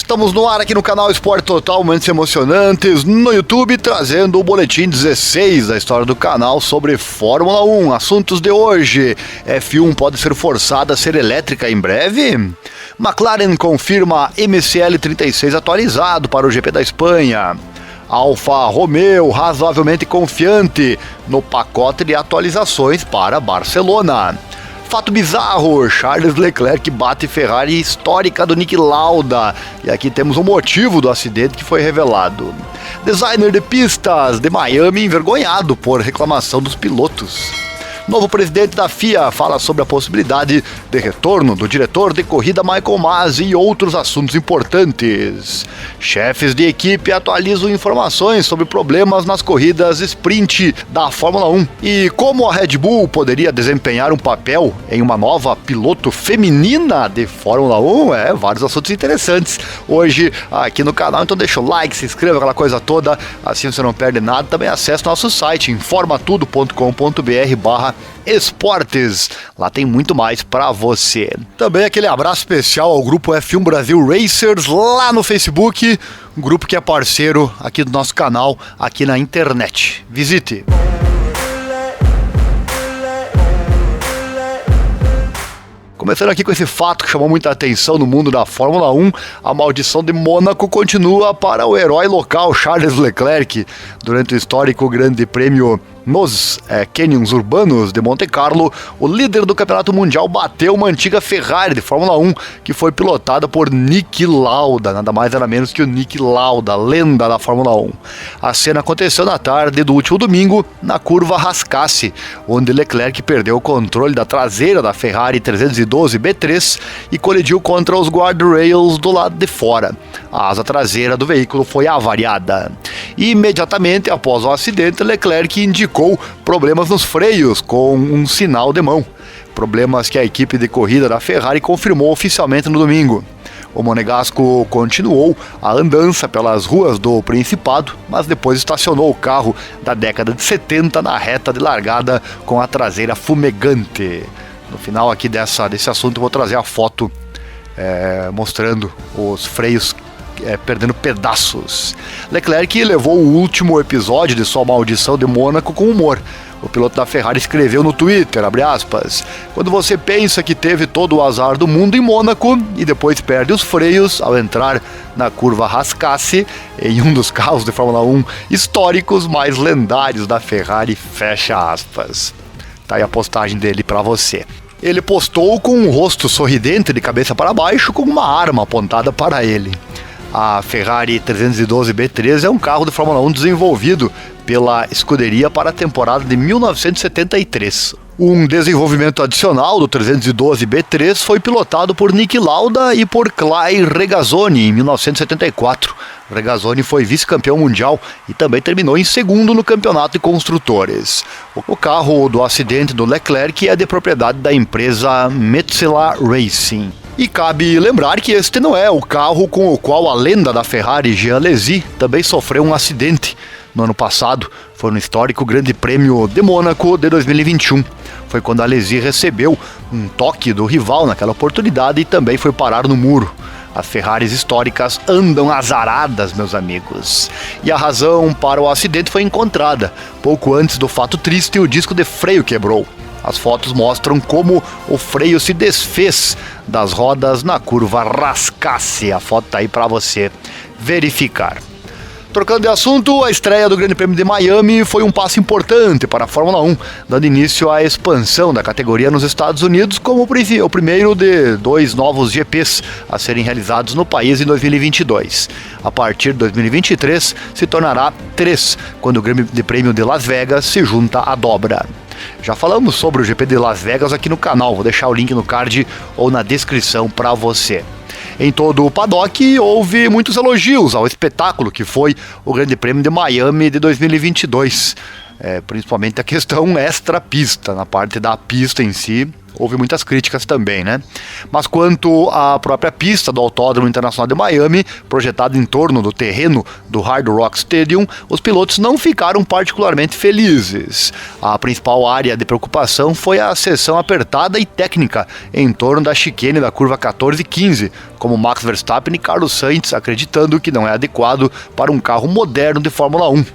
Estamos no ar aqui no canal Esporte Total, momentos emocionantes no YouTube, trazendo o boletim 16 da história do canal sobre Fórmula 1. Assuntos de hoje: F1 pode ser forçada a ser elétrica em breve? McLaren confirma MCL 36 atualizado para o GP da Espanha. Alfa Romeo razoavelmente confiante no pacote de atualizações para Barcelona. Fato bizarro, Charles Leclerc bate Ferrari histórica do Niki Lauda. E aqui temos o motivo do acidente que foi revelado. Designer de pistas de Miami envergonhado por reclamação dos pilotos. Novo presidente da FIA fala sobre a possibilidade de retorno do diretor de corrida Michael Masi e outros assuntos importantes. Chefes de equipe atualizam informações sobre problemas nas corridas sprint da Fórmula 1. E como a Red Bull poderia desempenhar um papel em uma nova piloto feminina de Fórmula 1? Vários assuntos interessantes hoje aqui no canal. Então deixa o like, se inscreva, aquela coisa toda, assim você não perde nada. Também acesse nosso site informatudo.com.br/esportes. Lá tem muito mais pra você. Também aquele abraço especial ao grupo F1 Brasil Racers lá no Facebook, um grupo que é parceiro aqui do nosso canal, aqui na internet. Visite! Começando aqui com esse fato que chamou muita atenção no mundo da Fórmula 1, a maldição de Mônaco continua para o herói local Charles Leclerc. Durante o histórico Grande Prêmio nos Canyons urbanos de Monte Carlo, o líder do campeonato mundial bateu uma antiga Ferrari de Fórmula 1 que foi pilotada por Niki Lauda, nada mais nada menos que o Niki Lauda, lenda da Fórmula 1. A cena aconteceu na tarde do último domingo, na curva Rascasse, onde Leclerc perdeu o controle da traseira da Ferrari 312 B3 e colidiu contra os guardrails do lado de fora. A asa traseira do veículo foi avariada. E imediatamente após o acidente, Leclerc indicou problemas nos freios com um sinal de mão. Problemas que a equipe de corrida da Ferrari confirmou oficialmente no domingo. O monegasco continuou a andança pelas ruas do Principado, mas depois estacionou o carro da década de 70 na reta de largada com a traseira fumegante. No final aqui desse assunto eu vou trazer a foto mostrando os freios perdendo pedaços. Leclerc levou o último episódio de sua maldição de Mônaco com humor. O piloto da Ferrari escreveu no Twitter, #, quando você pensa que teve todo o azar do mundo em Mônaco e depois perde os freios ao entrar na curva Rascasse em um dos carros de Fórmula 1 históricos mais lendários da Ferrari, fecha aspas. Tá aí a postagem dele pra você. Ele postou com um rosto sorridente de cabeça para baixo com uma arma apontada para ele. A Ferrari 312 B3 é um carro de Fórmula 1 desenvolvido pela escuderia para a temporada de 1973. Um desenvolvimento adicional do 312 B3 foi pilotado por Niki Lauda e por Clay Regazzoni em 1974. Regazzoni foi vice-campeão mundial e também terminou em segundo no campeonato de construtores. O carro do acidente do Leclerc é de propriedade da empresa Metsela Racing. E cabe lembrar que este não é o carro com o qual a lenda da Ferrari, Jean Alesi, também sofreu um acidente no ano passado. Foi no histórico Grande Prêmio de Mônaco de 2021. Foi quando Alesi recebeu um toque do rival naquela oportunidade e também foi parar no muro. As Ferraris históricas andam azaradas, meus amigos. E a razão para o acidente foi encontrada. Pouco antes do fato triste, o disco de freio quebrou. As fotos mostram como o freio se desfez das rodas na curva Rascasse. A foto tá aí para você verificar. Trocando de assunto, a estreia do Grande Prêmio de Miami foi um passo importante para a Fórmula 1, dando início à expansão da categoria nos Estados Unidos como o primeiro de 2 novos GPs a serem realizados no país em 2022. A partir de 2023, se tornará 3, quando o Grande Prêmio de Las Vegas se junta à dobra. Já falamos sobre o GP de Las Vegas aqui no canal, vou deixar o link no card ou na descrição para você. Em todo o paddock houve muitos elogios ao espetáculo que foi o Grande Prêmio de Miami de 2022. principalmente a questão extra-pista, na parte da pista em si. Houve muitas críticas também, né? Mas quanto à própria pista do Autódromo Internacional de Miami, projetada em torno do terreno do Hard Rock Stadium, os pilotos não ficaram particularmente felizes. A principal área de preocupação foi a seção apertada e técnica em torno da chicane da curva 14 e 15, como Max Verstappen e Carlos Sainz acreditando que não é adequado para um carro moderno de Fórmula 1.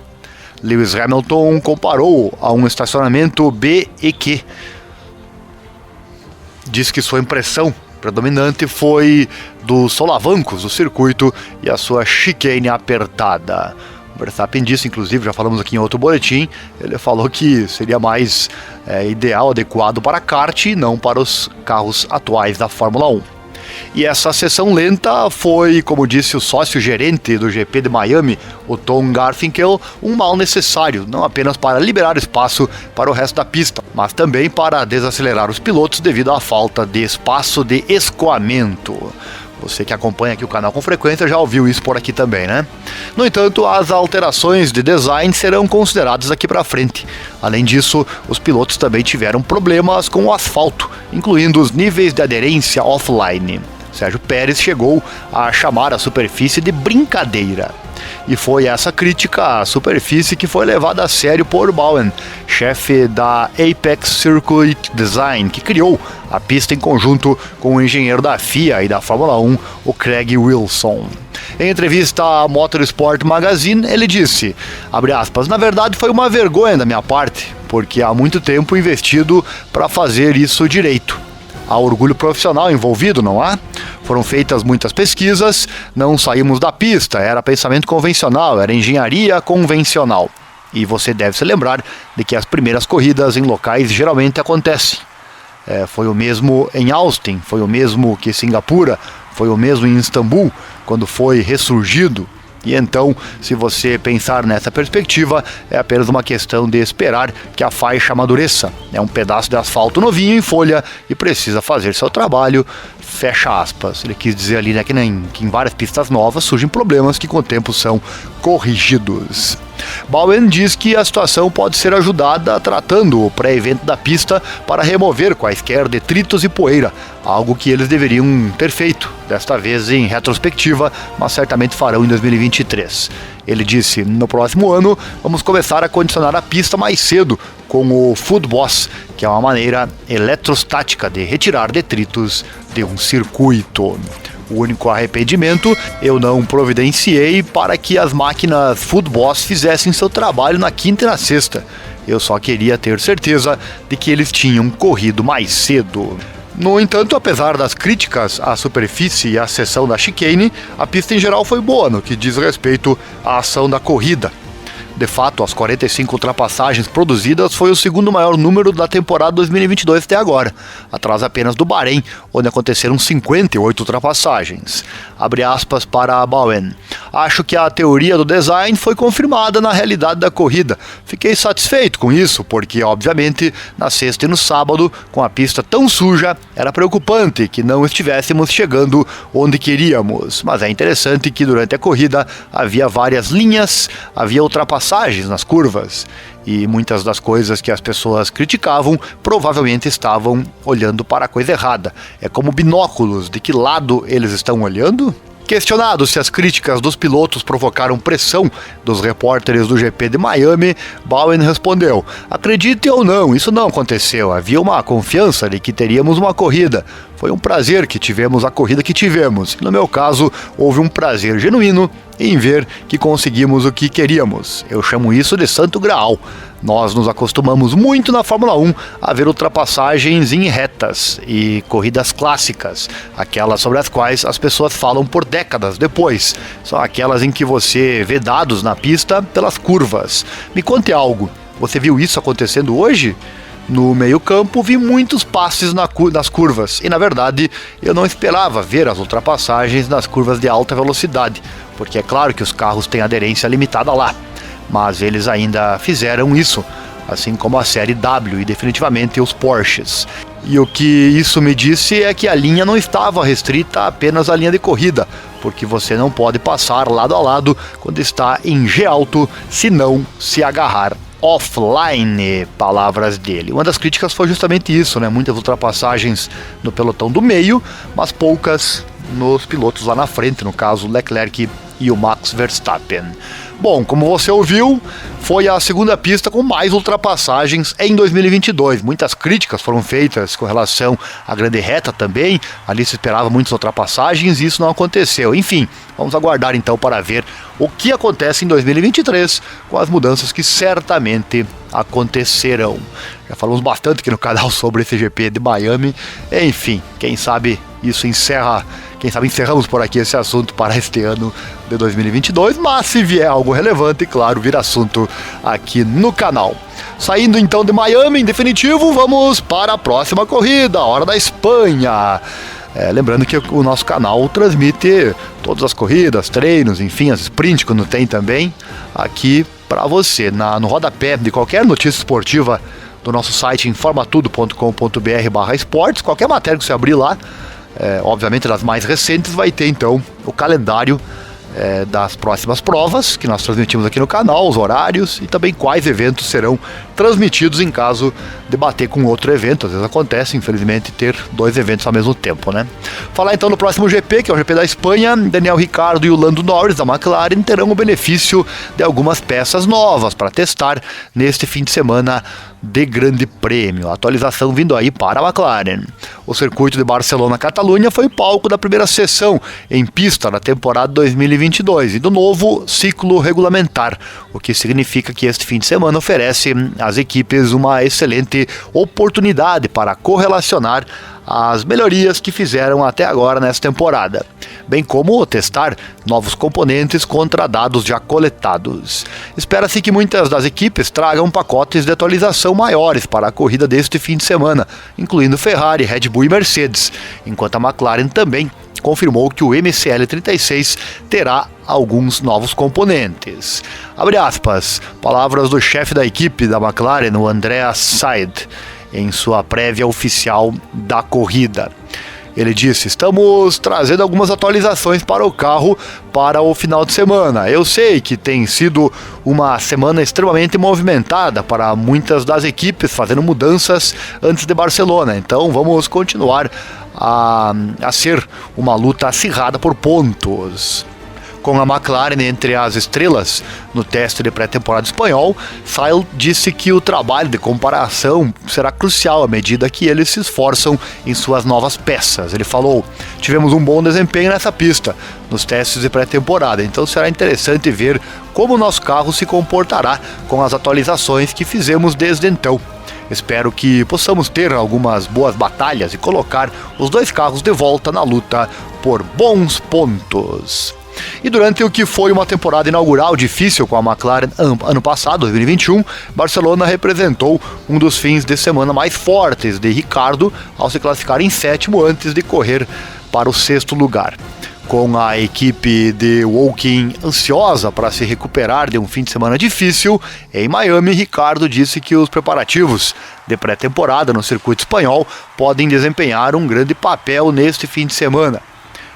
Lewis Hamilton comparou a um estacionamento B e Q. Diz que sua impressão predominante foi dos solavancos do circuito e a sua chicane apertada. O Verstappen disse, inclusive, já falamos aqui em outro boletim, ele falou que seria mais ideal, adequado para kart e não para os carros atuais da Fórmula 1. E essa sessão lenta foi, como disse o sócio-gerente do GP de Miami, o Tom Garfinkel, um mal necessário, não apenas para liberar espaço para o resto da pista, mas também para desacelerar os pilotos devido à falta de espaço de escoamento. Você que acompanha aqui o canal com frequência já ouviu isso por aqui também, né? No entanto, as alterações de design serão consideradas daqui para frente. Além disso, os pilotos também tiveram problemas com o asfalto, incluindo os níveis de aderência offline. Sérgio Pérez chegou a chamar a superfície de brincadeira. E foi essa crítica à superfície que foi levada a sério por Bowen, chefe da Apex Circuit Design, que criou a pista em conjunto com o engenheiro da FIA e da Fórmula 1, o Craig Wilson. Em entrevista à Motorsport Magazine, ele disse, abre aspas, na verdade foi uma vergonha da minha parte, porque há muito tempo investido para fazer isso direito. Há orgulho profissional envolvido, não há? Foram feitas muitas pesquisas, não saímos da pista, era pensamento convencional, era engenharia convencional. E você deve se lembrar de que as primeiras corridas em locais geralmente acontecem. Foi o mesmo em Austin, foi o mesmo que Singapura, foi o mesmo em Istambul, quando foi ressurgido. E então, se você pensar nessa perspectiva, é apenas uma questão de esperar que a faixa amadureça. É um pedaço de asfalto novinho em folha e precisa fazer seu trabalho, fecha aspas. Ele quis dizer ali, né, que em várias pistas novas surgem problemas que com o tempo são corrigidos. Bowen diz que a situação pode ser ajudada tratando o pré-evento da pista para remover quaisquer detritos e poeira, algo que eles deveriam ter feito, desta vez em retrospectiva, mas certamente farão em 2023. Ele disse, no próximo ano vamos começar a condicionar a pista mais cedo com o Food Boss, que é uma maneira eletrostática de retirar detritos de um circuito. O único arrependimento, eu não providenciei para que as máquinas Food Boss fizessem seu trabalho na quinta e na sexta. Eu só queria ter certeza de que eles tinham corrido mais cedo. No entanto, apesar das críticas à superfície e à seção da chicane, a pista em geral foi boa no que diz respeito à ação da corrida. De fato, as 45 ultrapassagens produzidas foi o segundo maior número da temporada 2022 até agora, atrás apenas do Bahrein, onde aconteceram 58 ultrapassagens. Abre aspas para Bowen. Acho que a teoria do design foi confirmada na realidade da corrida. Fiquei satisfeito com isso, porque, obviamente, na sexta e no sábado, com a pista tão suja, era preocupante que não estivéssemos chegando onde queríamos. Mas é interessante que durante a corrida havia várias linhas, havia ultrapassagens nas curvas, e muitas das coisas que as pessoas criticavam provavelmente estavam olhando para a coisa errada. É como binóculos, de que lado eles estão olhando? Questionado se as críticas dos pilotos provocaram pressão dos repórteres do GP de Miami, Bowen respondeu, acredite ou não, isso não aconteceu, havia uma confiança de que teríamos uma corrida. Foi um prazer que tivemos a corrida que tivemos. No meu caso, houve um prazer genuíno em ver que conseguimos o que queríamos. Eu chamo isso de santo graal. Nós nos acostumamos muito na Fórmula 1 a ver ultrapassagens em retas e corridas clássicas, aquelas sobre as quais as pessoas falam por décadas depois. São aquelas em que você vê dados na pista pelas curvas. Me conte algo, você viu isso acontecendo hoje? No meio-campo vi muitos passes nas curvas e, na verdade, eu não esperava ver as ultrapassagens nas curvas de alta velocidade, porque é claro que os carros têm aderência limitada lá, mas eles ainda fizeram isso, assim como a série W e definitivamente os Porsches. E o que isso me disse é que a linha não estava restrita apenas à linha de corrida, porque você não pode passar lado a lado quando está em G alto se não se agarrar offline, palavras dele. Uma das críticas foi justamente isso, né? Muitas ultrapassagens no pelotão do meio, mas poucas nos pilotos lá na frente, no caso Leclerc e o Max Verstappen. Bom, como você ouviu, foi a segunda pista com mais ultrapassagens em 2022. Muitas críticas foram feitas com relação à grande reta também. Ali se esperava muitas ultrapassagens e isso não aconteceu. Enfim, vamos aguardar então para ver o que acontece em 2023 com as mudanças que certamente acontecerão. Já falamos bastante aqui no canal sobre esse GP de Miami. Enfim, quem sabe isso encerramos por aqui esse assunto para este ano de 2022, mas se vier algo relevante, claro, vira assunto aqui no canal. Saindo então de Miami, em definitivo, vamos para a próxima corrida, a Hora da Espanha. Lembrando que o nosso canal transmite todas as corridas, treinos, enfim, as sprint quando tem também, aqui para você, no rodapé de qualquer notícia esportiva do nosso site informatudo.com.br/esportes, qualquer matéria que você abrir lá, obviamente das mais recentes, vai ter então o calendário das próximas provas que nós transmitimos aqui no canal, os horários e também quais eventos serão transmitidos em caso de bater com outro evento. Às vezes acontece, infelizmente, ter dois eventos ao mesmo tempo, né? Falar então no próximo GP, que é o GP da Espanha. Daniel Ricciardo e o Lando Norris da McLaren terão o benefício de algumas peças novas para testar neste fim de semana de Grande Prêmio. A atualização vindo aí para a McLaren. O circuito de Barcelona-Catalunha foi palco da primeira sessão em pista na temporada 2022 e do novo ciclo regulamentar, o que significa que este fim de semana oferece às equipes uma excelente oportunidade para correlacionar as melhorias que fizeram até agora nessa temporada, bem como testar novos componentes contra dados já coletados. Espera-se que muitas das equipes tragam pacotes de atualização maiores para a corrida deste fim de semana, incluindo Ferrari, Red Bull e Mercedes, enquanto a McLaren também confirmou que o MCL36 terá alguns novos componentes. Abre aspas, palavras do chefe da equipe da McLaren, o Andreas Seid, em sua prévia oficial da corrida. Ele disse: estamos trazendo algumas atualizações para o carro para o final de semana. Eu sei que tem sido uma semana extremamente movimentada para muitas das equipes, fazendo mudanças antes de Barcelona. Então vamos continuar a ser uma luta acirrada por pontos. Com a McLaren entre as estrelas no teste de pré-temporada espanhol, Seidl disse que o trabalho de comparação será crucial à medida que eles se esforçam em suas novas peças. Ele falou: tivemos um bom desempenho nessa pista, nos testes de pré-temporada, então será interessante ver como o nosso carro se comportará com as atualizações que fizemos desde então. Espero que possamos ter algumas boas batalhas e colocar os dois carros de volta na luta por bons pontos. E durante o que foi uma temporada inaugural difícil com a McLaren ano passado, 2021, Barcelona representou um dos fins de semana mais fortes de Ricciardo ao se classificar em sétimo antes de correr para o sexto lugar. Com a equipe de Woking ansiosa para se recuperar de um fim de semana difícil, em Miami, Ricciardo disse que os preparativos de pré-temporada no circuito espanhol podem desempenhar um grande papel neste fim de semana.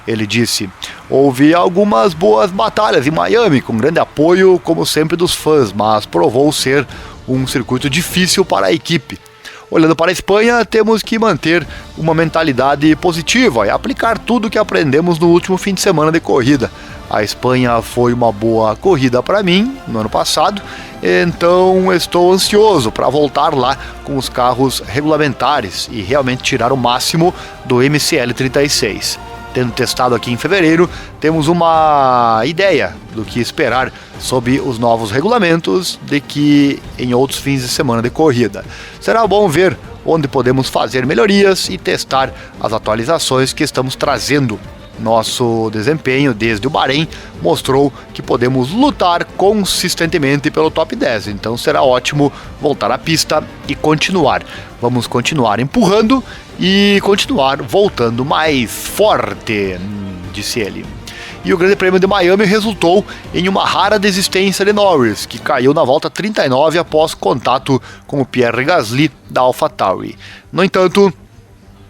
Ele disse: houve algumas boas batalhas em Miami, com grande apoio, como sempre, dos fãs, mas provou ser um circuito difícil para a equipe. Olhando para a Espanha, temos que manter uma mentalidade positiva e aplicar tudo o que aprendemos no último fim de semana de corrida. A Espanha foi uma boa corrida para mim no ano passado, então estou ansioso para voltar lá com os carros regulamentares e realmente tirar o máximo do MCL36. Tendo testado aqui em fevereiro, temos uma ideia do que esperar sob os novos regulamentos de que em outros fins de semana de corrida. Será bom ver onde podemos fazer melhorias e testar as atualizações que estamos trazendo. Nosso desempenho desde o Bahrein mostrou que podemos lutar consistentemente pelo top 10, então será ótimo voltar à pista e continuar. Vamos continuar empurrando e continuar voltando mais forte, disse ele. E o Grande Prêmio de Miami resultou em uma rara desistência de Norris, que caiu na volta 39 após contato com o Pierre Gasly da AlphaTauri. No entanto,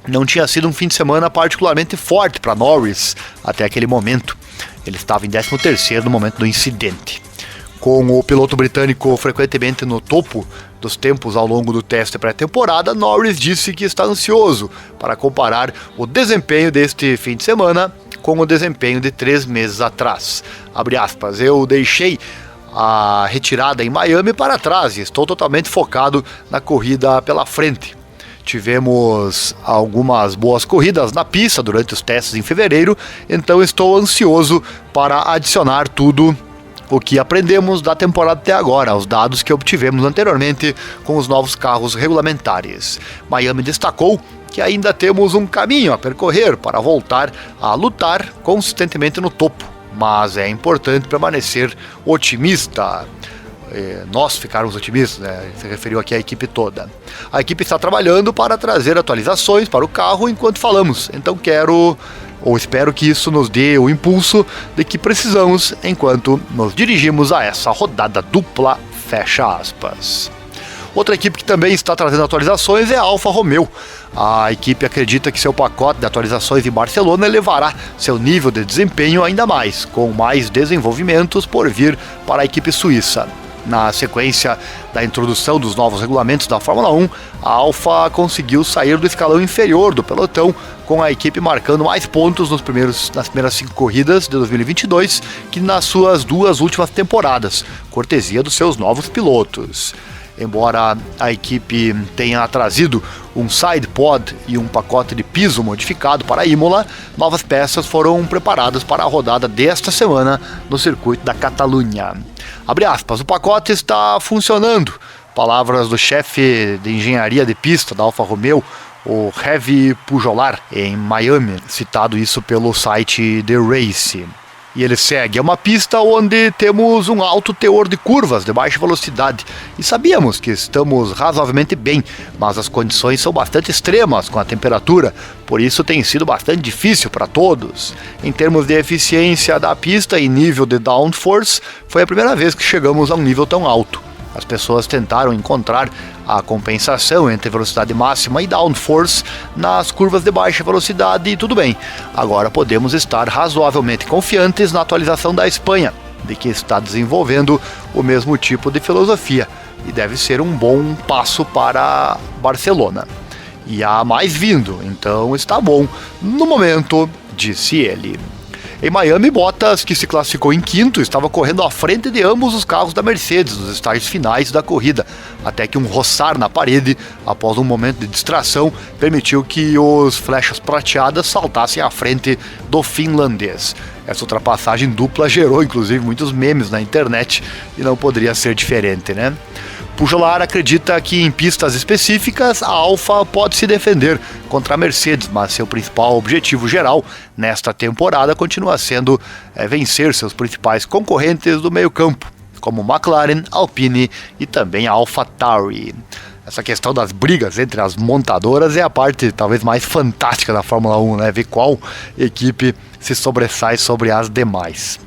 não tinha sido um fim de semana particularmente forte para Norris até aquele momento. Ele estava em 13º no momento do incidente. Com o piloto britânico frequentemente no topo dos tempos ao longo do teste pré-temporada, Norris disse que está ansioso para comparar o desempenho deste fim de semana com o desempenho de 3 meses atrás. Abre aspas, eu deixei a retirada em Miami para trás e estou totalmente focado na corrida pela frente. Tivemos algumas boas corridas na pista durante os testes em fevereiro, então estou ansioso para adicionar tudo o que aprendemos da temporada até agora, os dados que obtivemos anteriormente com os novos carros regulamentares. Miami destacou que ainda temos um caminho a percorrer para voltar a lutar consistentemente no topo, mas é importante permanecer otimista. Nós ficarmos otimistas, né? Se referiu aqui à equipe toda. A equipe está trabalhando para trazer atualizações para o carro enquanto falamos, então espero que isso nos dê o impulso de que precisamos enquanto nos dirigimos a essa rodada dupla, fecha aspas. Outra equipe que também está trazendo atualizações é a Alfa Romeo. A equipe acredita que seu pacote de atualizações em Barcelona elevará seu nível de desempenho ainda mais, com mais desenvolvimentos por vir para a equipe suíça. Na sequência da introdução dos novos regulamentos da Fórmula 1, a Alfa conseguiu sair do escalão inferior do pelotão, com a equipe marcando mais pontos nas primeiras 5 corridas de 2022 que nas suas 2 últimas temporadas, cortesia dos seus novos pilotos. Embora a equipe tenha trazido um side pod e um pacote de piso modificado para a Imola, novas peças foram preparadas para a rodada desta semana no circuito da Catalunha. Abre aspas, o pacote está funcionando. Palavras do chefe de engenharia de pista da Alfa Romeo, o Heavy Pujolar, em Miami, citado isso pelo site The Race. E ele segue, é uma pista onde temos um alto teor de curvas de baixa velocidade e sabíamos que estamos razoavelmente bem, mas as condições são bastante extremas com a temperatura, por isso tem sido bastante difícil para todos. Em termos de eficiência da pista e nível de downforce, foi a primeira vez que chegamos a um nível tão alto. As pessoas tentaram encontrar a compensação entre velocidade máxima e downforce nas curvas de baixa velocidade e tudo bem. Agora podemos estar razoavelmente confiantes na atualização da Espanha, de que está desenvolvendo o mesmo tipo de filosofia e deve ser um bom passo para Barcelona. E há mais vindo, então está bom no momento, disse ele. Em Miami, Bottas, que se classificou em quinto, estava correndo à frente de ambos os carros da Mercedes nos estágios finais da corrida, até que um roçar na parede, após um momento de distração, permitiu que os flechas prateadas saltassem à frente do finlandês. Essa ultrapassagem dupla gerou, inclusive, muitos memes na internet e não poderia ser diferente, né? Pujolar acredita que em pistas específicas a Alfa pode se defender contra a Mercedes, mas seu principal objetivo geral nesta temporada continua sendo vencer seus principais concorrentes do meio-campo, como McLaren, Alpine e também a AlphaTauri. Essa questão das brigas entre as montadoras é a parte talvez mais fantástica da Fórmula 1, né? Ver qual equipe se sobressai sobre as demais.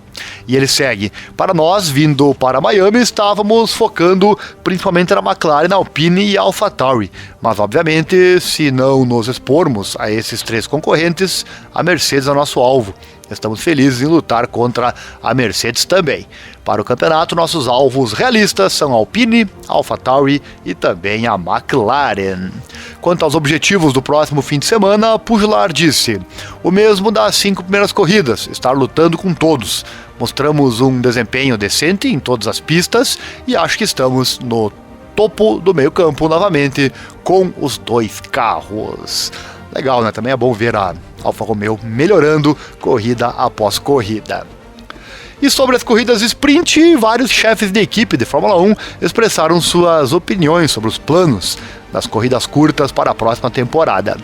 E ele segue, para nós, vindo para Miami, estávamos focando principalmente na McLaren, Alpine e AlphaTauri, mas obviamente, se não nos expormos a esses 3 concorrentes, a Mercedes é o nosso alvo. Estamos felizes em lutar contra a Mercedes também. Para o campeonato, nossos alvos realistas são a Alpine, a AlphaTauri e também a McLaren. Quanto aos objetivos do próximo fim de semana, Pujolar disse, o mesmo das 5 primeiras corridas, estar lutando com todos. Mostramos um desempenho decente em todas as pistas e acho que estamos no topo do meio campo novamente com os 2 carros. Legal, né? Também é bom ver a Alfa Romeo melhorando corrida após corrida. E sobre as corridas sprint, vários chefes de equipe de Fórmula 1 expressaram suas opiniões sobre os planos das corridas curtas para a próxima temporada.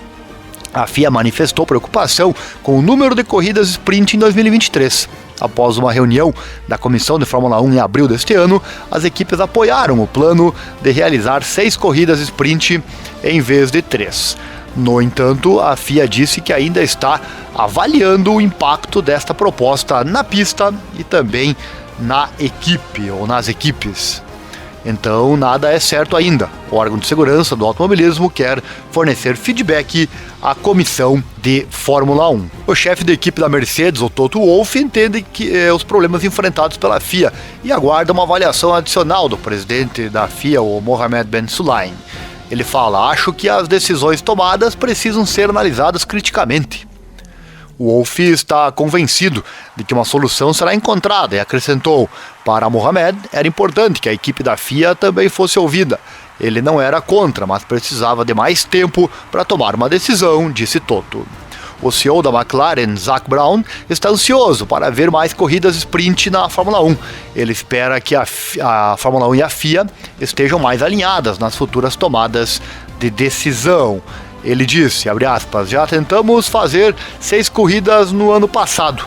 A FIA manifestou preocupação com o número de corridas sprint em 2023. Após uma reunião da Comissão de Fórmula 1 em abril deste ano, as equipes apoiaram o plano de realizar 6 corridas sprint em vez de 3. No entanto, a FIA disse que ainda está avaliando o impacto desta proposta na pista e também na equipe ou nas equipes. Então nada é certo ainda. O órgão de segurança do automobilismo quer fornecer feedback à comissão de Fórmula 1. O chefe da equipe da Mercedes, o Toto Wolff, entende que os problemas enfrentados pela FIA e aguarda uma avaliação adicional do presidente da FIA, o Mohammed Ben Sulayem. Ele fala: acho que as decisões tomadas precisam ser analisadas criticamente. O Wolff está convencido de que uma solução será encontrada e acrescentou: para Mohammed era importante que a equipe da FIA também fosse ouvida. Ele não era contra, mas precisava de mais tempo para tomar uma decisão, disse Toto. O CEO da McLaren, Zak Brown, está ansioso para ver mais corridas sprint na Fórmula 1. Ele espera que a Fórmula 1 e a FIA estejam mais alinhadas nas futuras tomadas de decisão. Ele disse, abre aspas, já tentamos fazer 6 corridas no ano passado,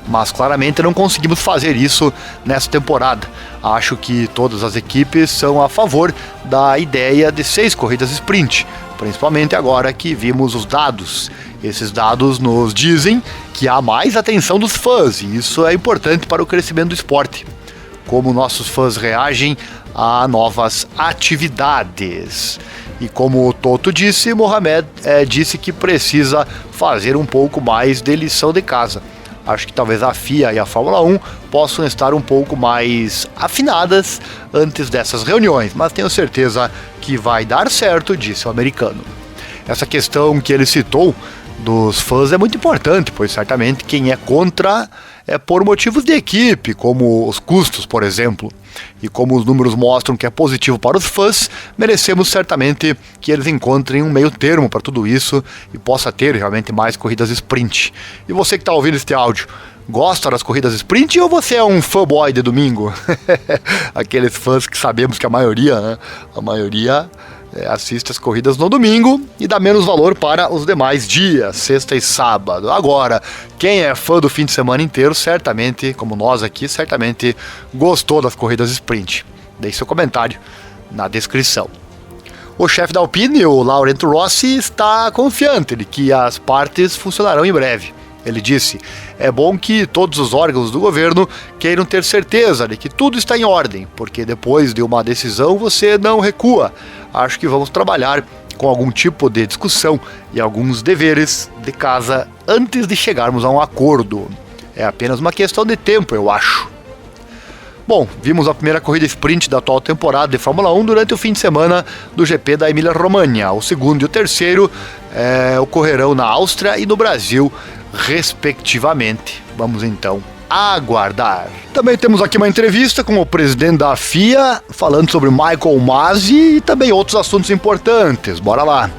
mas claramente não conseguimos fazer isso nessa temporada. Acho que todas as equipes são a favor da ideia de 6 corridas sprint, principalmente agora que vimos os dados. Esses dados nos dizem que há mais atenção dos fãs e isso é importante para o crescimento do esporte. Como nossos fãs reagem a novas atividades. E como o Toto disse, Mohammed disse que precisa fazer um pouco mais de lição de casa. Acho que talvez a FIA e a Fórmula 1 possam estar um pouco mais afinadas antes dessas reuniões, mas tenho certeza que vai dar certo, disse o americano. Essa questão que ele citou dos fãs é muito importante, pois certamente quem é contra é por motivos de equipe, como os custos, por exemplo. E como os números mostram que é positivo para os fãs, merecemos certamente que eles encontrem um meio termo para tudo isso e possa ter realmente mais corridas sprint. E você que está ouvindo este áudio, gosta das corridas sprint ou você é um fanboy de domingo? Aqueles fãs que sabemos que a maioria assiste as corridas no domingo e dá menos valor para os demais dias, sexta e sábado. Agora, quem é fã do fim de semana inteiro, certamente, como nós aqui, certamente gostou das corridas sprint. Deixe seu comentário na descrição. O chefe da Alpine, o Laurent Rossi, está confiante de que as partes funcionarão em breve. Ele disse, é bom que todos os órgãos do governo queiram ter certeza de que tudo está em ordem, porque depois de uma decisão você não recua. Acho que vamos trabalhar com algum tipo de discussão e alguns deveres de casa antes de chegarmos a um acordo. É apenas uma questão de tempo, eu acho. Bom, vimos a primeira corrida sprint da atual temporada de Fórmula 1 durante o fim de semana do GP da Emília-Romagna. O segundo e o terceiro ocorrerão na Áustria e no Brasil, respectivamente. Vamos então aguardar. Também temos aqui uma entrevista com o presidente da FIA, falando sobre Michael Masi e também outros assuntos importantes. Bora lá.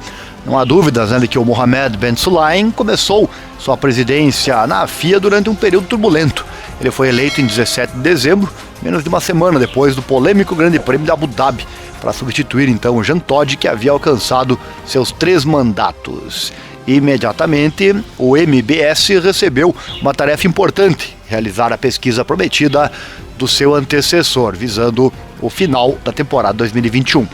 Não há dúvidas, de que o Mohammed Ben Sulayem começou sua presidência na FIA durante um período turbulento. Ele foi eleito em 17 de dezembro, menos de uma semana depois do polêmico Grande Prêmio de Abu Dhabi, para substituir então o Jean Todt, que havia alcançado seus 3 mandatos. Imediatamente, o MBS recebeu uma tarefa importante, realizar a pesquisa prometida do seu antecessor, visando o final da temporada 2021.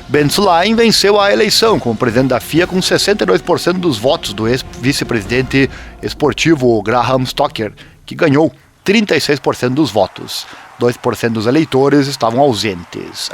Ben Sulayem venceu a eleição como presidente da FIA com 62% dos votos do ex-vice-presidente esportivo Graham Stoker, que ganhou 36% dos votos. 2% dos eleitores estavam ausentes.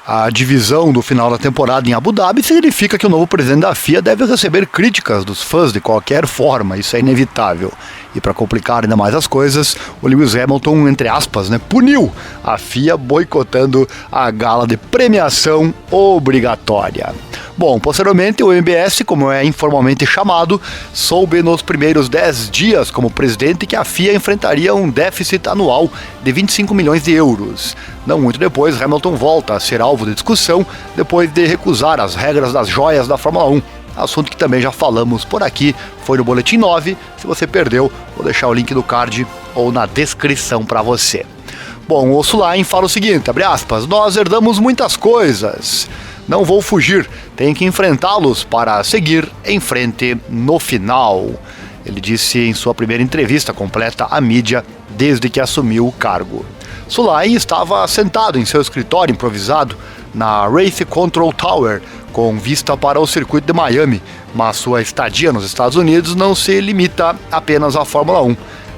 A divisão do final da temporada em Abu Dhabi significa que o novo presidente da FIA deve receber críticas dos fãs de qualquer forma, isso é inevitável. E para complicar ainda mais as coisas, o Lewis Hamilton, entre aspas, puniu a FIA boicotando a gala de premiação obrigatória. Bom, posteriormente o MBS, como é informalmente chamado, soube nos primeiros 10 dias como presidente que a FIA enfrentaria um déficit anual de 25 milhões de euros. Não muito depois, Hamilton volta a ser alvo de discussão depois de recusar as regras das joias da Fórmula 1. Assunto que também já falamos por aqui, foi no Boletim 9. Se você perdeu, vou deixar o link no card ou na descrição para você. Bom, o Sulayem fala o seguinte, abre aspas, nós herdamos muitas coisas. Não vou fugir, tenho que enfrentá-los para seguir em frente no final. Ele disse em sua primeira entrevista completa à mídia desde que assumiu o cargo. Sulayem estava sentado em seu escritório improvisado na Race Control Tower, com vista para o circuito de Miami, mas sua estadia nos Estados Unidos não se limita apenas à Fórmula 1.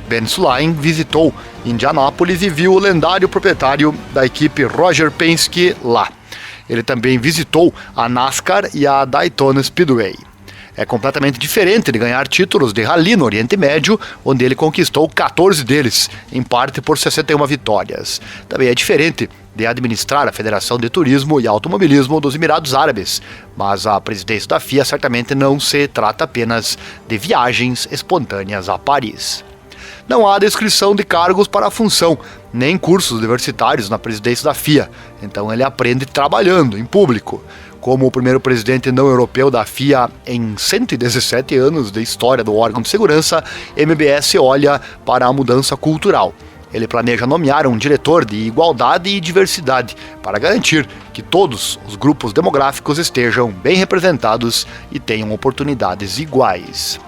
Ben Sulayem visitou Indianápolis e viu o lendário proprietário da equipe Roger Penske lá. Ele também visitou a NASCAR e a Daytona Speedway. É completamente diferente de ganhar títulos de rally no Oriente Médio, onde ele conquistou 14 deles, em parte por 61 vitórias. Também é diferente de administrar a Federação de Turismo e Automobilismo dos Emirados Árabes, mas a presidência da FIA certamente não se trata apenas de viagens espontâneas a Paris. Não há descrição de cargos para a função, nem cursos universitários na presidência da FIA, então ele aprende trabalhando em público. Como o primeiro presidente não europeu da FIA em 117 anos de história do órgão de segurança, MBS olha para a mudança cultural. Ele planeja nomear um diretor de igualdade e diversidade para garantir que todos os grupos demográficos estejam bem representados e tenham oportunidades iguais.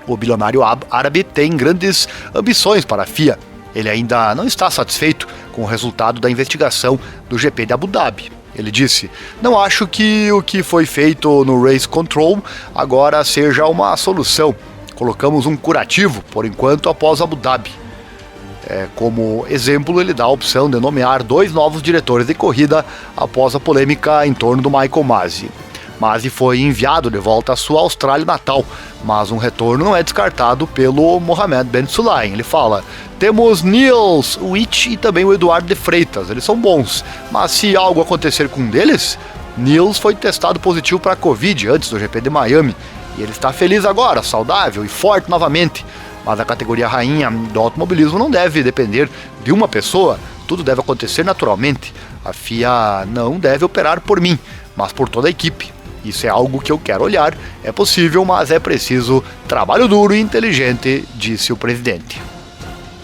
O bilionário árabe tem grandes ambições para a FIA. Ele ainda não está satisfeito com o resultado da investigação do GP de Abu Dhabi. Ele disse: "Não acho que o que foi feito no Race Control agora seja uma solução. Colocamos um curativo, por enquanto, após Abu Dhabi." Como exemplo, ele dá a opção de nomear 2 novos diretores de corrida após a polêmica em torno do Michael Masi. Masi foi enviado de volta à sua Austrália natal, mas um retorno não é descartado pelo Mohammed Ben Sulayem. Ele fala: "Temos Niels Witt e também o Eduardo de Freitas, eles são bons, mas se algo acontecer com um deles..." Niels foi testado positivo para a Covid antes do GP de Miami, e ele está feliz agora, saudável e forte novamente. Mas a categoria rainha do automobilismo não deve depender de uma pessoa, tudo deve acontecer naturalmente. A FIA não deve operar por mim, mas por toda a equipe. Isso é algo que eu quero olhar, é possível, mas é preciso trabalho duro e inteligente", disse o presidente.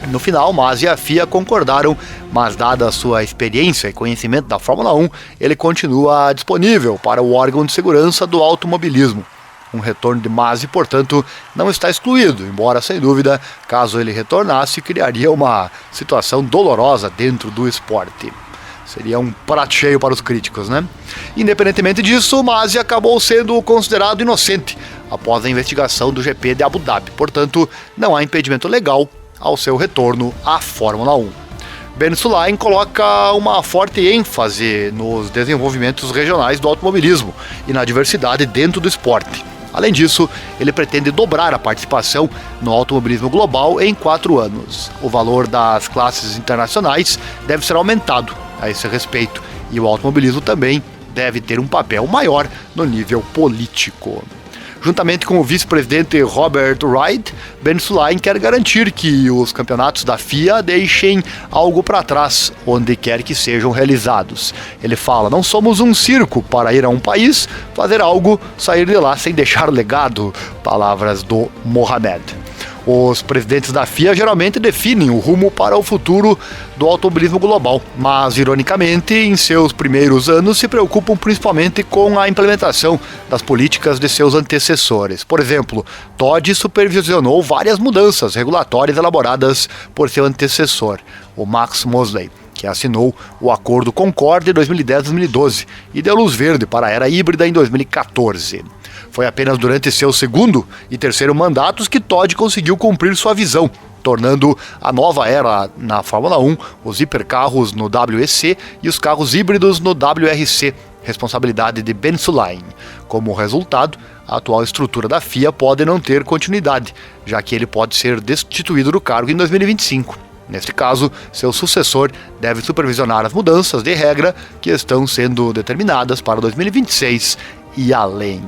No final, Masi e a FIA concordaram, mas dada a sua experiência e conhecimento da Fórmula 1, ele continua disponível para o órgão de segurança do automobilismo. Um retorno de Masi, portanto, não está excluído, embora, sem dúvida, caso ele retornasse, criaria uma situação dolorosa dentro do esporte. Seria um prato cheio para os críticos, né? Independentemente disso, Masi acabou sendo considerado inocente após a investigação do GP de Abu Dhabi. Portanto, não há impedimento legal ao seu retorno à Fórmula 1. Ben Sulayem coloca uma forte ênfase nos desenvolvimentos regionais do automobilismo e na diversidade dentro do esporte. Além disso, ele pretende dobrar a participação no automobilismo global em 4 anos. O valor das classes internacionais deve ser aumentado a esse respeito, e o automobilismo também deve ter um papel maior no nível político. Juntamente com o vice-presidente Robert Wright, Ben Sulayem quer garantir que os campeonatos da FIA deixem algo para trás, onde quer que sejam realizados. Ele fala: "Não somos um circo para ir a um país, fazer algo, sair de lá sem deixar legado." Palavras do Mohamed. Os presidentes da FIA geralmente definem o rumo para o futuro do automobilismo global, mas, ironicamente, em seus primeiros anos se preocupam principalmente com a implementação das políticas de seus antecessores. Por exemplo, Todd supervisionou várias mudanças regulatórias elaboradas por seu antecessor, o Max Mosley, que assinou o Acordo Concorde em 2010-2012 e deu luz verde para a era híbrida em 2014. Foi apenas durante seu segundo e terceiro mandatos que Todd conseguiu cumprir sua visão, tornando a nova era na Fórmula 1 os hipercarros no WEC e os carros híbridos no WRC, responsabilidade de Ben Sulayem. Como resultado, a atual estrutura da FIA pode não ter continuidade, já que ele pode ser destituído do cargo em 2025. Neste caso, seu sucessor deve supervisionar as mudanças de regra que estão sendo determinadas para 2026 e além.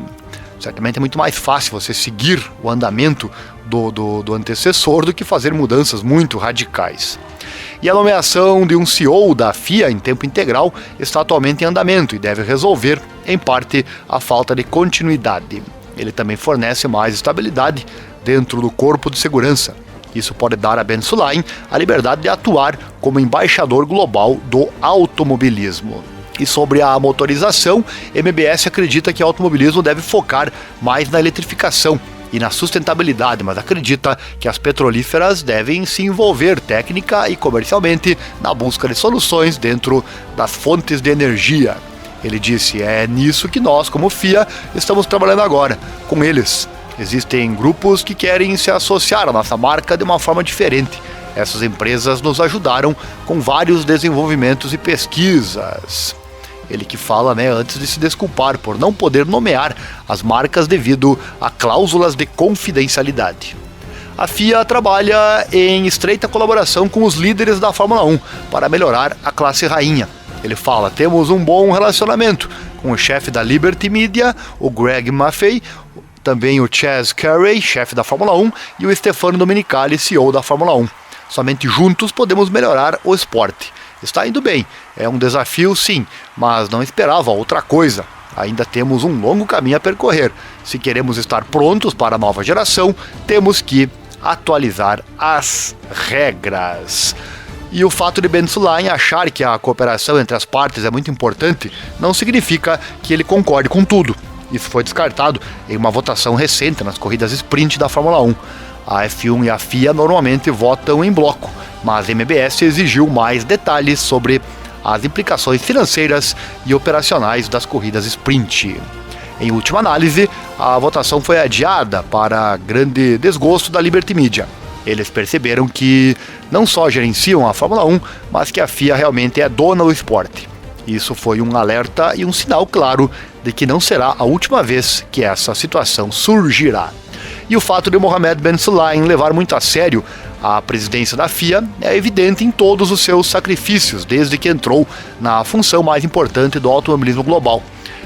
Certamente é muito mais fácil você seguir o andamento do antecessor do que fazer mudanças muito radicais. E a nomeação de um CEO da FIA em tempo integral está atualmente em andamento e deve resolver, em parte, a falta de continuidade. Ele também fornece mais estabilidade dentro do corpo de segurança. Isso pode dar a Ben Sulayem a liberdade de atuar como embaixador global do automobilismo. E sobre a motorização, MBS acredita que o automobilismo deve focar mais na eletrificação e na sustentabilidade, mas acredita que as petrolíferas devem se envolver técnica e comercialmente na busca de soluções dentro das fontes de energia. Ele disse: "É nisso que nós, como FIA, estamos trabalhando agora, com eles. Existem grupos que querem se associar à nossa marca de uma forma diferente. Essas empresas nos ajudaram com vários desenvolvimentos e pesquisas. Ele que fala, antes de se desculpar por não poder nomear as marcas devido a cláusulas de confidencialidade. A FIA trabalha em estreita colaboração com os líderes da Fórmula 1 para melhorar a classe rainha. Ele fala, temos um bom relacionamento com o chefe da Liberty Media, o Greg Maffei, também o Chaz Carey, chefe da Fórmula 1, e o Stefano Domenicali, CEO da Fórmula 1. Somente juntos podemos melhorar o esporte. Está indo bem, é um desafio sim, mas não esperava outra coisa. Ainda temos um longo caminho a percorrer. Se queremos estar prontos para a nova geração, temos que atualizar as regras. E o fato de Ben Sulayem achar que a cooperação entre as partes é muito importante não significa que ele concorde com tudo. Isso foi descartado em uma votação recente nas corridas sprint da Fórmula 1. A F1 e a FIA normalmente votam em bloco, mas a MBS exigiu mais detalhes sobre as implicações financeiras e operacionais das corridas sprint. Em última análise, a votação foi adiada para grande desgosto da Liberty Media. Eles perceberam que não só gerenciam a Fórmula 1, mas que a FIA realmente é dona do esporte. Isso foi um alerta e um sinal claro de que não será a última vez que essa situação surgirá. E o fato de Mohammed Ben Sulayem levar muito a sério a presidência da FIA é evidente em todos os seus sacrifícios, desde que entrou na função mais importante do automobilismo global.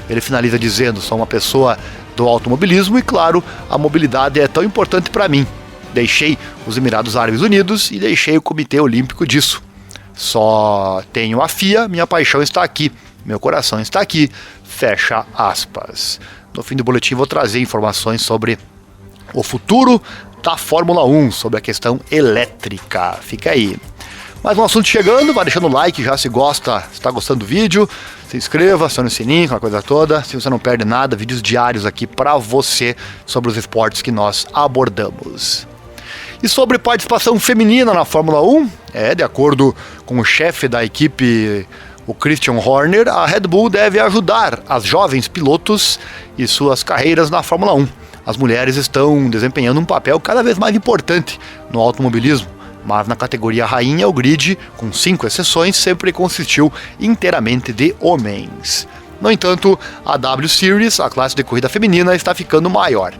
Ele finaliza dizendo, sou uma pessoa do automobilismo e, claro, a mobilidade é tão importante para mim. Deixei os Emirados Árabes Unidos e deixei o Comitê Olímpico disso. Só tenho a FIA, minha paixão está aqui, meu coração está aqui, fecha aspas. No fim do boletim vou trazer informações sobre o futuro da Fórmula 1, sobre a questão elétrica. Fica aí. Mais um assunto chegando, vai deixando o like já se gosta, se está gostando do vídeo, se inscreva, acione o sininho, aquela coisa toda, se você não perde nada, vídeos diários aqui para você sobre os esportes que nós abordamos. E sobre participação feminina na Fórmula 1, de acordo com o chefe da equipe, o Christian Horner, a Red Bull deve ajudar as jovens pilotos e suas carreiras na Fórmula 1. As mulheres estão desempenhando um papel cada vez mais importante no automobilismo, mas na categoria rainha, o grid, com 5 exceções, sempre consistiu inteiramente de homens. No entanto, a W Series, a classe de corrida feminina, está ficando maior.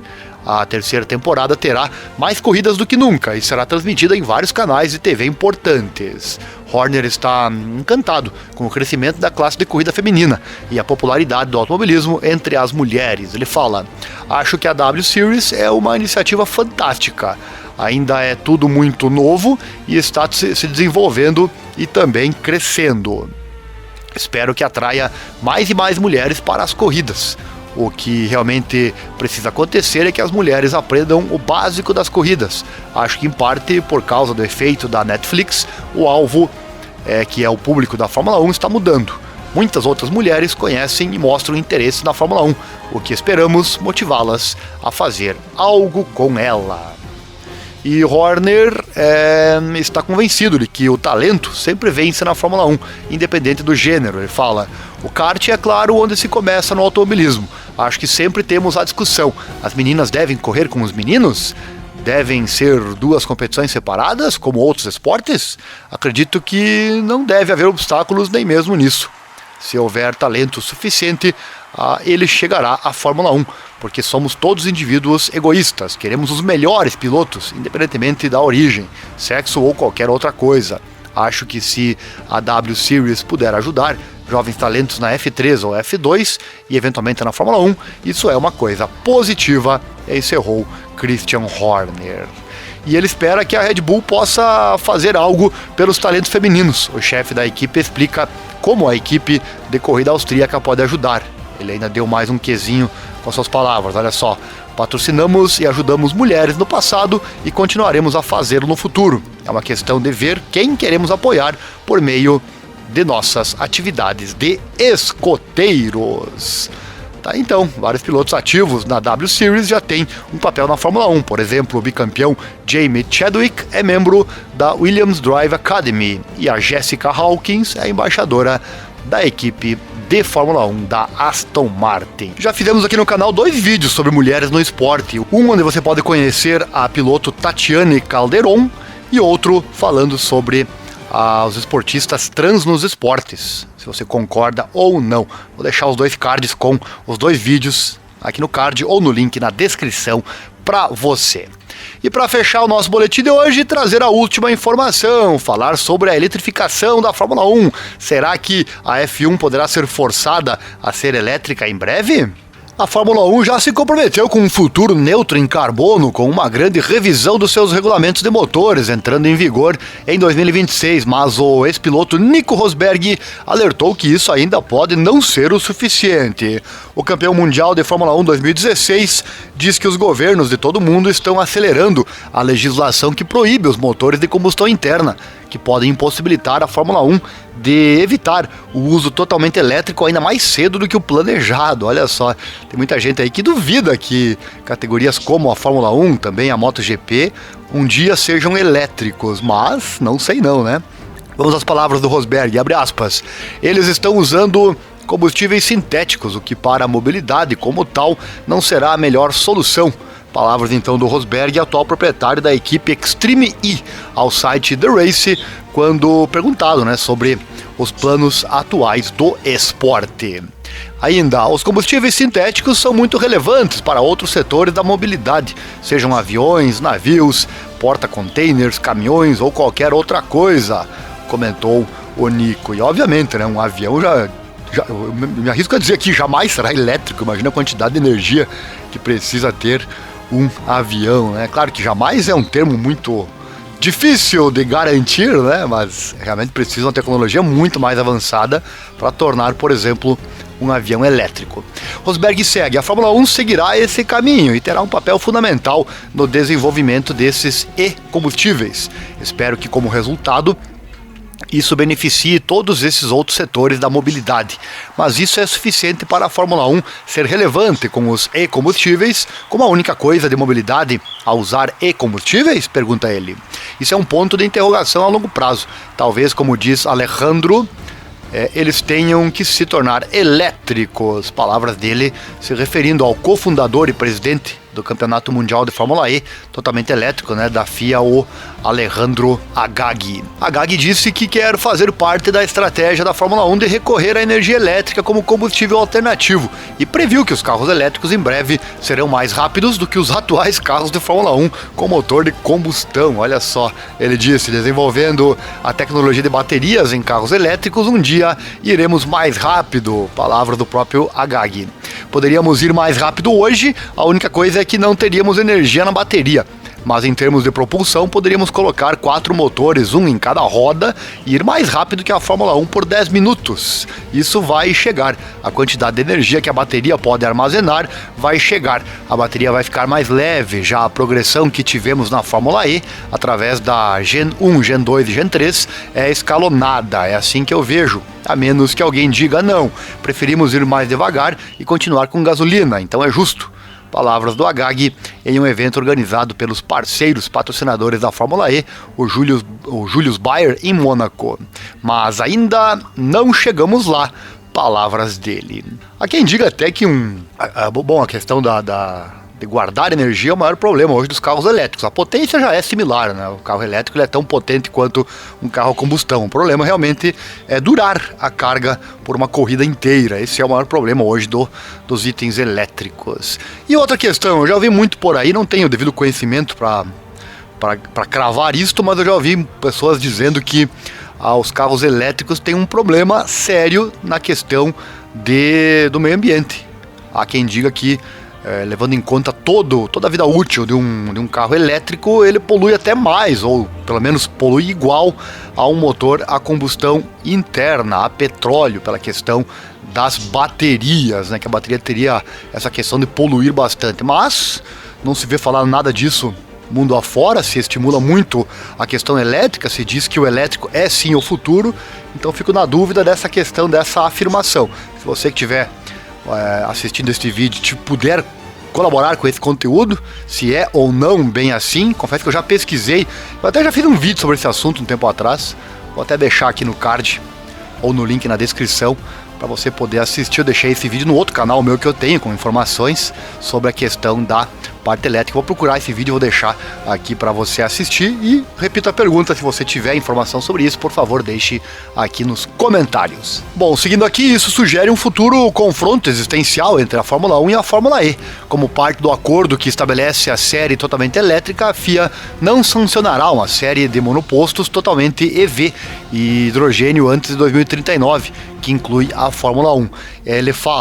A terceira temporada terá mais corridas do que nunca e será transmitida em vários canais de TV importantes. Horner está encantado com o crescimento da classe de corrida feminina e a popularidade do automobilismo entre as mulheres. Ele fala, acho que a W Series é uma iniciativa fantástica. Ainda é tudo muito novo e está se desenvolvendo e também crescendo. Espero que atraia mais e mais mulheres para as corridas. O que realmente precisa acontecer é que as mulheres aprendam o básico das corridas. Acho que em parte por causa do efeito da Netflix, o alvo, que é o público da Fórmula 1, está mudando. Muitas outras mulheres conhecem e mostram interesse na Fórmula 1, o que esperamos motivá-las a fazer algo com ela. E Horner está convencido de que o talento sempre vence na Fórmula 1, independente do gênero. Ele fala, o kart é claro onde se começa no automobilismo. Acho que sempre temos a discussão, as meninas devem correr com os meninos? Devem ser duas competições separadas, como outros esportes? Acredito que não deve haver obstáculos nem mesmo nisso. Se houver talento suficiente, ele chegará à Fórmula 1, porque somos todos indivíduos egoístas, queremos os melhores pilotos, independentemente da origem, sexo ou qualquer outra coisa. Acho que se a W Series puder ajudar jovens talentos na F3 ou F2 e eventualmente na Fórmula 1, isso é uma coisa positiva, encerrou Christian Horner. E ele espera que a Red Bull possa fazer algo pelos talentos femininos. O chefe da equipe explica como a equipe de corrida austríaca pode ajudar. Ele ainda deu mais um quezinho com suas palavras, olha só. Patrocinamos e ajudamos mulheres no passado e continuaremos a fazê-lo no futuro. É uma questão de ver quem queremos apoiar por meio de nossas atividades de escoteiros. Tá, então, vários pilotos ativos na W Series já têm um papel na Fórmula 1. Por exemplo, o bicampeão Jamie Chadwick é membro da Williams Drive Academy e a Jessica Hawkins é embaixadora da equipe de Fórmula 1 da Aston Martin. Já fizemos aqui no canal 2 vídeos sobre mulheres no esporte, um onde você pode conhecer a piloto Tatiane Calderon e outro falando sobre os esportistas trans nos esportes, se você concorda ou não. Vou deixar os 2 cards com os 2 vídeos aqui no card ou no link na descrição para você. E para fechar o nosso boletim de hoje, trazer a última informação, falar sobre a eletrificação da Fórmula 1. Será que a F1 poderá ser forçada a ser elétrica em breve? A Fórmula 1 já se comprometeu com um futuro neutro em carbono, com uma grande revisão dos seus regulamentos de motores, entrando em vigor em 2026, mas o ex-piloto Nico Rosberg alertou que isso ainda pode não ser o suficiente. O campeão mundial de Fórmula 1 2016 diz que os governos de todo o mundo estão acelerando a legislação que proíbe os motores de combustão interna, que podem impossibilitar a Fórmula 1 de evitar o uso totalmente elétrico ainda mais cedo do que o planejado. Olha só, tem muita gente aí que duvida que categorias como a Fórmula 1, também a MotoGP, um dia sejam elétricos, mas não sei não, né? Vamos às palavras do Rosberg, abre aspas. Eles estão usando combustíveis sintéticos, o que para a mobilidade como tal não será a melhor solução. Palavras então do Rosberg, atual proprietário da equipe Extreme E, ao site The Race, quando perguntado, sobre os planos atuais do esporte. Ainda, os combustíveis sintéticos são muito relevantes para outros setores da mobilidade, sejam aviões, navios, porta-containers, caminhões ou qualquer outra coisa, comentou o Nico. E obviamente, um avião eu me arrisco a dizer que jamais será elétrico. Imagina a quantidade de energia que precisa ter um avião, né? Claro que jamais é um termo muito difícil de garantir, né? Mas realmente precisa uma tecnologia muito mais avançada para tornar, por exemplo, um avião elétrico. Rosberg segue, a Fórmula 1 seguirá esse caminho e terá um papel fundamental no desenvolvimento desses e-combustíveis. Espero que, como resultado, isso beneficie todos esses outros setores da mobilidade, mas isso é suficiente para a Fórmula 1 ser relevante com os e-combustíveis como a única coisa de mobilidade a usar e-combustíveis? Pergunta ele. Isso é um ponto de interrogação a longo prazo. Talvez, como diz Alejandro, eles tenham que se tornar elétricos. Palavras dele se referindo ao cofundador e presidente do Campeonato Mundial de Fórmula E, totalmente elétrico, da FIA, o Alejandro Agag. Agag disse que quer fazer parte da estratégia da Fórmula 1 de recorrer à energia elétrica como combustível alternativo e previu que os carros elétricos em breve serão mais rápidos do que os atuais carros de Fórmula 1 com motor de combustão. Olha só, ele disse, desenvolvendo a tecnologia de baterias em carros elétricos, um dia iremos mais rápido, palavra do próprio Agag. Poderíamos ir mais rápido hoje, a única coisa é que não teríamos energia na bateria. Mas em termos de propulsão, poderíamos colocar 4 motores, um em cada roda, e ir mais rápido que a Fórmula 1 por 10 minutos. Isso vai chegar. A quantidade de energia que a bateria pode armazenar vai chegar. A bateria vai ficar mais leve. Já a progressão que tivemos na Fórmula E, através da Gen 1, Gen 2 e Gen 3, é escalonada. É assim que eu vejo. A menos que alguém diga não, preferimos ir mais devagar e continuar com gasolina, então é justo. Palavras do Agag em um evento organizado pelos parceiros patrocinadores da Fórmula E, o Julius Baer, em Mônaco. Mas ainda não chegamos lá, palavras dele. Há quem diga até que a questão de guardar energia é o maior problema hoje dos carros elétricos. A potência já é similar, O carro elétrico ele é tão potente quanto um carro a combustão. O problema realmente é durar a carga por uma corrida inteira. Esse é o maior problema hoje dos itens elétricos. E outra questão, eu já ouvi muito por aí, não tenho devido conhecimento para cravar isto, mas eu já ouvi pessoas dizendo que os carros elétricos têm um problema sério na questão do meio ambiente. Há quem diga que levando em conta toda a vida útil de um carro elétrico, ele polui até mais, ou pelo menos polui igual a um motor a combustão interna, a petróleo, pela questão das baterias, que a bateria teria essa questão de poluir bastante. Mas não se vê falar nada disso mundo afora, se estimula muito a questão elétrica, se diz que o elétrico é sim o futuro, então fico na dúvida dessa questão, dessa afirmação. Se você que estiver assistindo este vídeo puder colaborar com esse conteúdo, se é ou não bem assim, confesso que eu já pesquisei, eu até já fiz um vídeo sobre esse assunto um tempo atrás, vou até deixar aqui no card ou no link na descrição para você poder assistir. Eu deixei esse vídeo no outro canal meu que eu tenho, com informações sobre a questão da parte elétrica. Vou procurar esse vídeo e vou deixar aqui para você assistir. E repito a pergunta, se você tiver informação sobre isso, por favor, deixe aqui nos comentários. Bom, seguindo aqui, isso sugere um futuro confronto existencial entre a Fórmula 1 e a Fórmula E. Como parte do acordo que estabelece a série totalmente elétrica, a FIA não sancionará uma série de monopostos totalmente EV e hidrogênio antes de 2039, que inclui a Fórmula 1.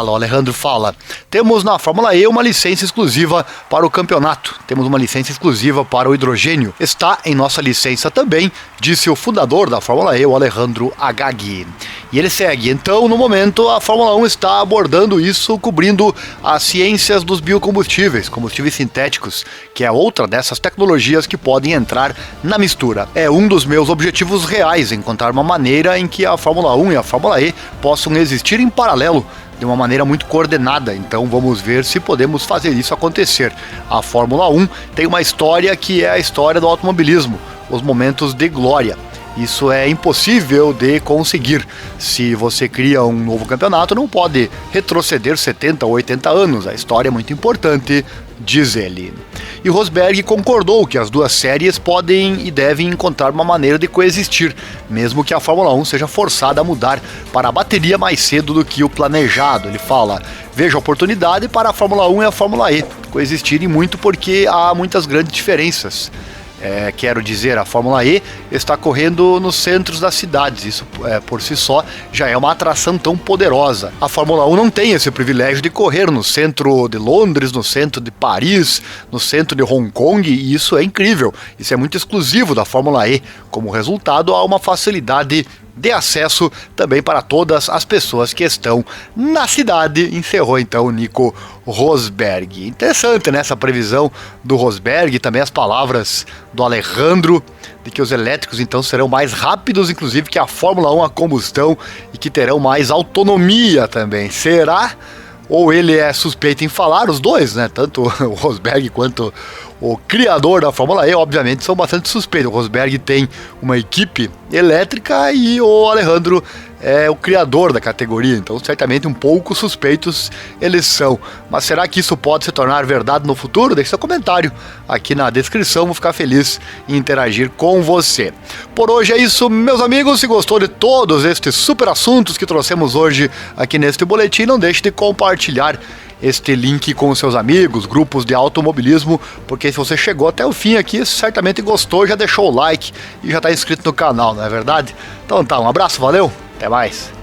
O Alejandro fala: temos na Fórmula E uma licença exclusiva para o campeonato, temos uma licença exclusiva para o hidrogênio, está em nossa licença também, disse o fundador da Fórmula E, o Alejandro Agagui. E ele segue: então, no momento, a Fórmula 1 está abordando isso, cobrindo as ciências dos biocombustíveis, combustíveis sintéticos, que é outra dessas tecnologias que podem entrar na mistura. É um dos meus objetivos reais, encontrar uma maneira em que a Fórmula 1 e a Fórmula E possam existir em paralelo, de uma maneira muito coordenada. Então vamos ver se podemos fazer isso acontecer. A Fórmula 1 tem uma história que é a história do automobilismo, os momentos de glória. Isso é impossível de conseguir. Se você cria um novo campeonato, não pode retroceder 70 ou 80 anos. A história é muito importante, diz ele. E Rosberg concordou que as duas séries podem e devem encontrar uma maneira de coexistir, mesmo que a Fórmula 1 seja forçada a mudar para a bateria mais cedo do que o planejado. Ele fala: vejo a oportunidade para a Fórmula 1 e a Fórmula E coexistirem muito, porque há muitas grandes diferenças. Quero dizer, a Fórmula E está correndo nos centros das cidades, isso por si só já é uma atração tão poderosa. A Fórmula 1 não tem esse privilégio de correr no centro de Londres, no centro de Paris, no centro de Hong Kong, e isso é incrível, isso é muito exclusivo da Fórmula E. Como resultado, há uma facilidade de acesso também para todas as pessoas que estão na cidade, encerrou então o Nico Rosberg. Interessante, né, essa previsão do Rosberg, também as palavras do Alejandro, de que os elétricos então serão mais rápidos, inclusive, que a Fórmula 1 a combustão, e que terão mais autonomia também. Será? Ou ele é suspeito em falar? Os dois, né? Tanto o Rosberg quanto o criador da Fórmula E, obviamente, são bastante suspeitos. O Rosberg tem uma equipe elétrica e o Alejandro é o criador da categoria, então certamente um pouco suspeitos eles são. Mas será que isso pode se tornar verdade no futuro? Deixe seu comentário aqui na descrição, vou ficar feliz em interagir com você. Por hoje é isso, meus amigos. Se gostou de todos estes super assuntos que trouxemos hoje aqui neste boletim, não deixe de compartilhar este link com os seus amigos, grupos de automobilismo, porque se você chegou até o fim aqui, certamente gostou, já deixou o like e já está inscrito no canal, não é verdade? Então tá, um abraço, valeu, até mais!